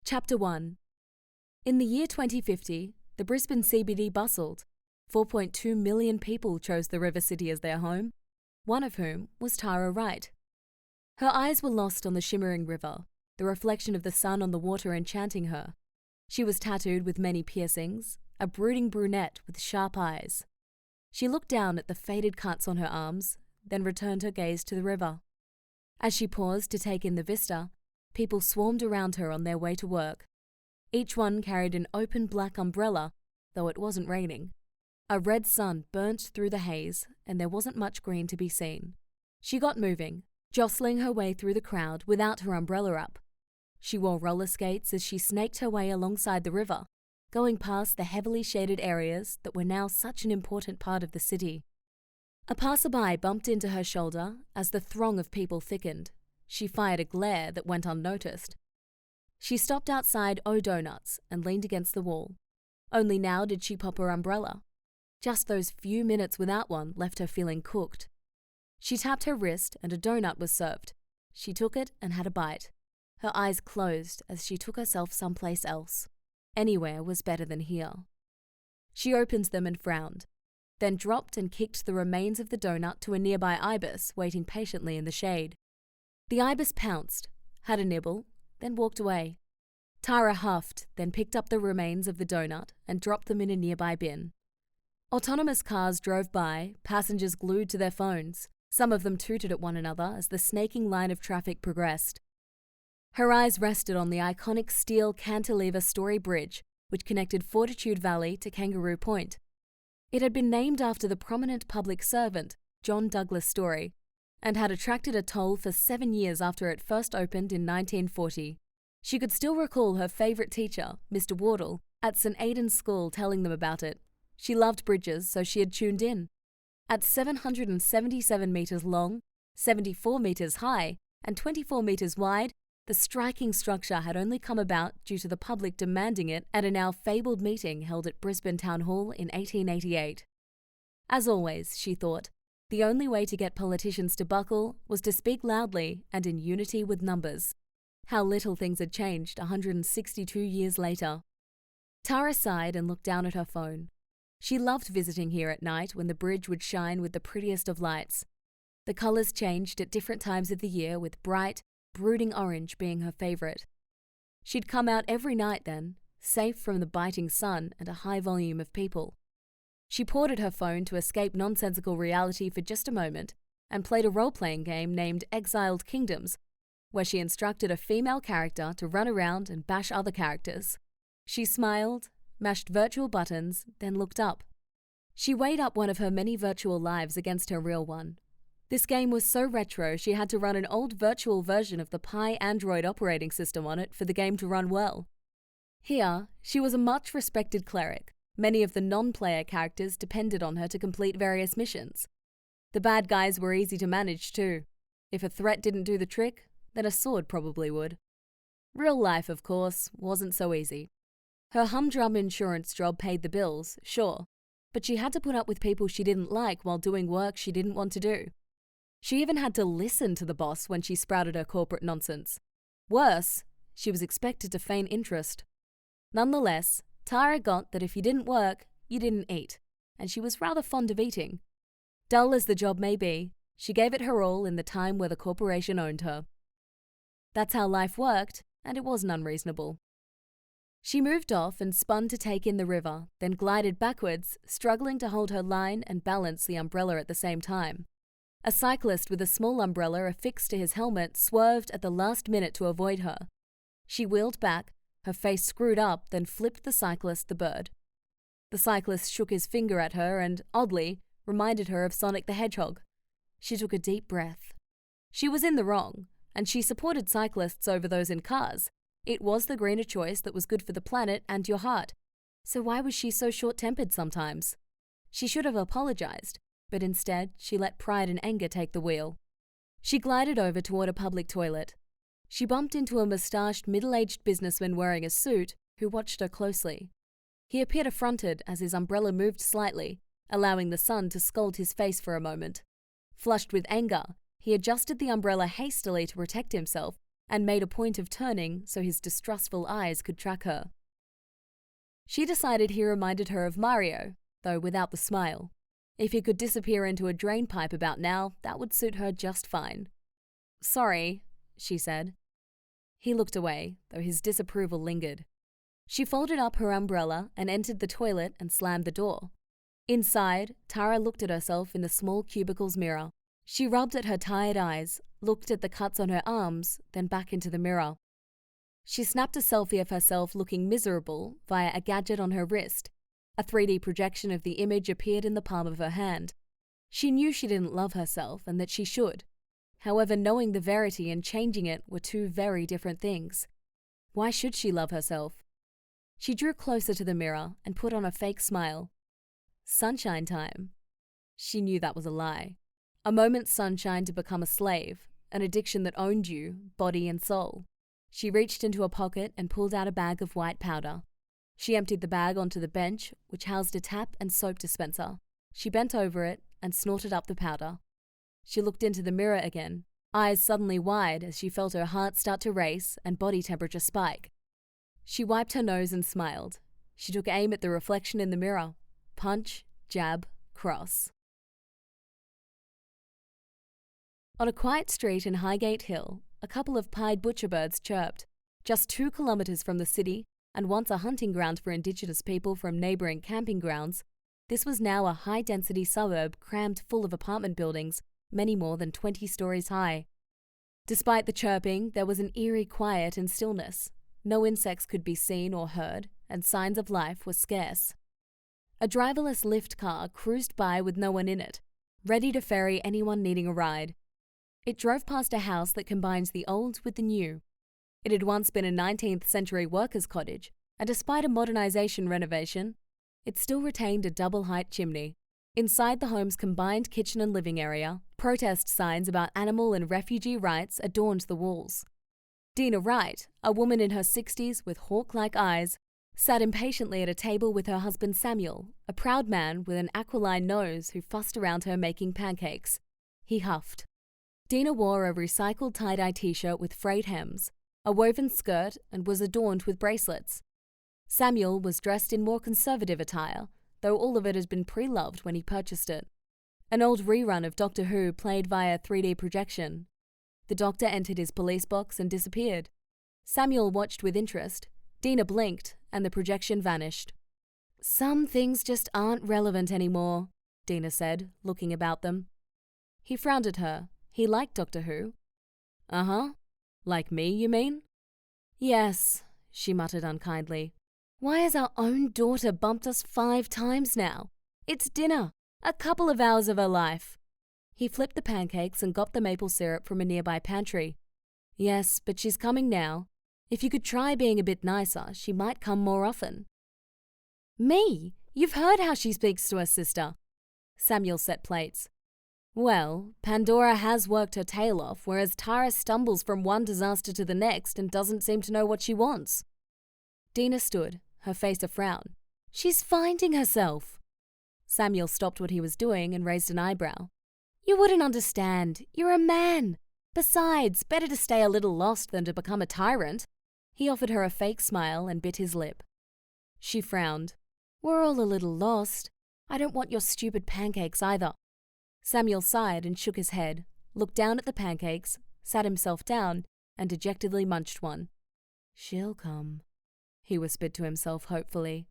Chapter 1. In the year 2050, the Brisbane CBD bustled. 4.2 million people chose the river city as their home, one of whom was Tara Wright. Her eyes were lost on the shimmering river, the reflection of the sun on the water enchanting her. She was tattooed with many piercings, a brooding brunette with sharp eyes. She looked down at the faded cuts on her arms, then returned her gaze to the river. As she paused to take in the vista, people swarmed around her on their way to work. Each one carried an open black umbrella, though it wasn't raining. A red sun burnt through the haze, and there wasn't much green to be seen. She got moving, jostling her way through the crowd without her umbrella up. She wore roller skates as she snaked her way alongside the river, going past the heavily shaded areas that were now such an important part of the city. A passerby bumped into her shoulder as the throng of people thickened. She fired a glare that went unnoticed. She stopped outside Doughnut's and leaned against the wall. Only now did she pop her umbrella. Just those few minutes without one left her feeling cooked. She tapped her wrist and a doughnut was served. She took it and had a bite. Her eyes closed as she took herself someplace else. Anywhere was better than here. She opened them and frowned, then dropped and kicked the remains of the doughnut to a nearby ibis waiting patiently in the shade. The ibis pounced, had a nibble, then walked away. Tara huffed, then picked up the remains of the doughnut and dropped them in a nearby bin. Autonomous cars drove by, passengers glued to their phones. Some of them tooted at one another as the snaking line of traffic progressed. Her eyes rested on the iconic steel cantilever story bridge, which connected Fortitude Valley to Kangaroo Point. It had been named after the prominent public servant, John Douglas Story, and had attracted a toll for 7 years after it first opened in 1940. She could still recall her favourite teacher, Mr. Wardle, at St. Aidan's School telling them about it. She loved bridges, so she had tuned in. At 777 metres long, 74 metres high, and 24 metres wide, the striking structure had only come about due to the public demanding it at a now fabled meeting held at Brisbane Town Hall in 1888. As always, she thought, the only way to get politicians to buckle was to speak loudly and in unity with numbers. How little things had changed 162 years later. Tara sighed and looked down at her phone. She loved visiting here at night when the bridge would shine with the prettiest of lights. The colours changed at different times of the year, with bright, brooding orange being her favourite. She'd come out every night then, safe from the biting sun and a high volume of people. She ported her phone to escape nonsensical reality for just a moment and played a role-playing game named Exiled Kingdoms, where she instructed a female character to run around and bash other characters. She smiled, mashed virtual buttons, then looked up. She weighed up one of her many virtual lives against her real one. This game was so retro she had to run an old virtual version of the Pi Android operating system on it for the game to run well. Here, she was a much-respected cleric. Many of the non-player characters depended on her to complete various missions. The bad guys were easy to manage too. If a threat didn't do the trick, then a sword probably would. Real life, of course, wasn't so easy. Her humdrum insurance job paid the bills, sure, but she had to put up with people she didn't like while doing work she didn't want to do. She even had to listen to the boss when she sprouted her corporate nonsense. Worse, she was expected to feign interest. Nonetheless, Tara got that if you didn't work, you didn't eat, and she was rather fond of eating. Dull as the job may be, she gave it her all in the time where the corporation owned her. That's how life worked, and it wasn't unreasonable. She moved off and spun to take in the river, then glided backwards, struggling to hold her line and balance the umbrella at the same time. A cyclist with a small umbrella affixed to his helmet swerved at the last minute to avoid her. She wheeled back, her face screwed up, then flipped the cyclist the bird. The cyclist shook his finger at her and, oddly, reminded her of Sonic the Hedgehog. She took a deep breath. She was in the wrong, and she supported cyclists over those in cars. It was the greener choice that was good for the planet and your heart. So why was she so short-tempered sometimes? She should have apologized, but instead she let pride and anger take the wheel. She glided over toward a public toilet. She bumped into a moustached, middle-aged businessman wearing a suit who watched her closely. He appeared affronted as his umbrella moved slightly, allowing the sun to scald his face for a moment. Flushed with anger, he adjusted the umbrella hastily to protect himself and made a point of turning so his distrustful eyes could track her. She decided he reminded her of Mario, though without the smile. If he could disappear into a drain pipe about now, that would suit her just fine. "Sorry," she said. He looked away, though his disapproval lingered. She folded up her umbrella and entered the toilet and slammed the door. Inside, Tara looked at herself in the small cubicle's mirror. She rubbed at her tired eyes, looked at the cuts on her arms, then back into the mirror. She snapped a selfie of herself looking miserable via a gadget on her wrist. A 3D projection of the image appeared in the palm of her hand. She knew she didn't love herself and that she should. However, knowing the verity and changing it were two very different things. Why should she love herself? She drew closer to the mirror and put on a fake smile. Sunshine time. She knew that was a lie. A moment's sunshine to become a slave, an addiction that owned you, body and soul. She reached into a pocket and pulled out a bag of white powder. She emptied the bag onto the bench, which housed a tap and soap dispenser. She bent over it and snorted up the powder. She looked into the mirror again, eyes suddenly wide as she felt her heart start to race and body temperature spike. She wiped her nose and smiled. She took aim at the reflection in the mirror. Punch, jab, cross. On a quiet street in Highgate Hill, a couple of pied butcherbirds chirped. Just 2 kilometres from the city, and once a hunting ground for Indigenous people from neighbouring camping grounds, this was now a high-density suburb crammed full of apartment buildings, many more than 20 stories high. Despite the chirping, there was an eerie quiet and stillness. No insects could be seen or heard, and signs of life were scarce. A driverless lift car cruised by with no one in it, ready to ferry anyone needing a ride. It drove past a house that combines the old with the new. It had once been a 19th century workers' cottage, and despite a modernisation renovation, it still retained a double-height chimney. Inside the home's combined kitchen and living area, protest signs about animal and refugee rights adorned the walls. Dina Wright, a woman in her 60s with hawk-like eyes, sat impatiently at a table with her husband Samuel, a proud man with an aquiline nose who fussed around her making pancakes. He huffed. Dina wore a recycled tie-dye t-shirt with frayed hems, a woven skirt, and was adorned with bracelets. Samuel was dressed in more conservative attire, though all of it had been pre-loved when he purchased it. An old rerun of Doctor Who played via 3D projection. The doctor entered his police box and disappeared. Samuel watched with interest. Dina blinked, and the projection vanished. "Some things just aren't relevant anymore," Dina said, looking about them. He frowned at her. He liked Doctor Who. "Uh-huh. Like me, you mean?" "Yes," she muttered unkindly. "Why has our own daughter bumped us 5 times now? It's dinner, a couple of hours of her life." He flipped the pancakes and got the maple syrup from a nearby pantry. "Yes, but she's coming now. If you could try being a bit nicer, she might come more often." "Me? You've heard how she speaks to her sister." Samuel set plates. "Well, Pandora has worked her tail off, whereas Tara stumbles from one disaster to the next and doesn't seem to know what she wants." Dina stood, her face a frown. "She's finding herself." Samuel stopped what he was doing and raised an eyebrow. "You wouldn't understand. You're a man. Besides, better to stay a little lost than to become a tyrant." He offered her a fake smile and bit his lip. She frowned. "We're all a little lost. I don't want your stupid pancakes either." Samuel sighed and shook his head, looked down at the pancakes, sat himself down, and dejectedly munched one. "She'll come," he whispered to himself hopefully.